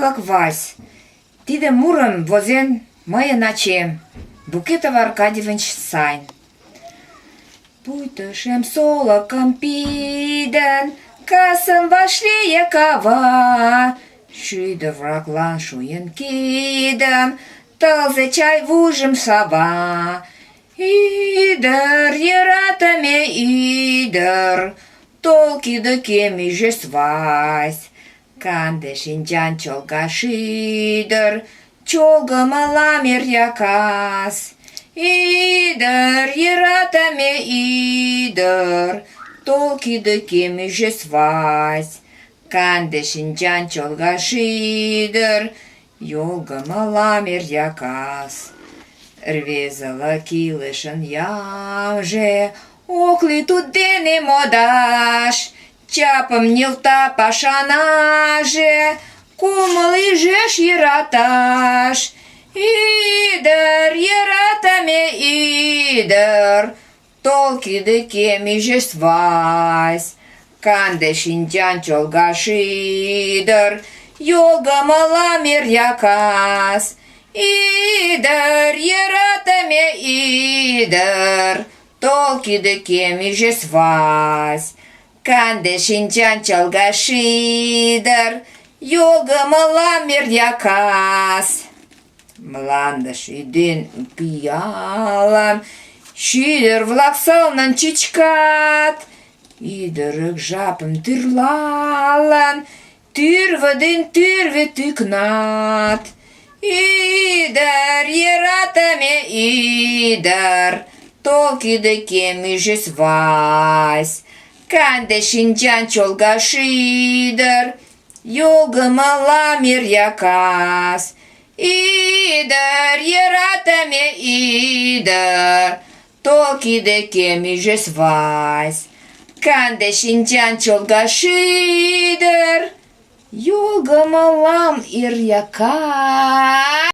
ӱдыр-влак вальс. Тиде мурым возен мыйын ачем, Букетов Аркадьевич Сайн. Пуйто шем солыкым пидын, касым вашлие кава, шӱдыр-влаклан шуйын кидым, тылзе чай вуйжым сава. Ӱдыр, йӧратыме ӱдыр, тол кӱдыкем ӱжӧ свайс. Канде шинчан чолга шӱдыр, чолгымылам эр кас. Ӱдыр, йӧратыме ӱдыр, тол кӱдыкем ӱжӧ свайс. Канде шинчан чолга шӱдыр, йолгымылам эр кас. Рвезылык илышын ямже, ок лий туддене модаш. Чапым нӧлта пашанаже, кумыл ӱжеш йӧраташ. Ӱдыр, йӧратыме ӱдыр, тол кӱдыкем ӱжӧ свайс. Канде шинчан чолга шӱдыр, йолгымылам эр кас. Ӱдыр, йӧратыме ӱдыр, тол кӱдыкем ӱжӧ свайс. Канде шинчан чолга шӱдыр, йолгымылам эр кас. Мландыш ӱден пиалым, шӱдыр-влак сылнын чӱчкат. Ӱдырык жапым тӱрлалын, тӱрвӧ ден тӱрвӧ тӱкнат. Ӱдыр, йӧратыме ӱдыр, тол кӱдыкем ӱжӧ свайс. Канде шинчан чолга шӱдыр, йолгымылам эр кас. Ӱдыр, йӧратыме ӱдыр, тол кӱдыкем ӱжӧ свайс. Канде шинчан чолга шӱдыр, йолгымылам эр кас.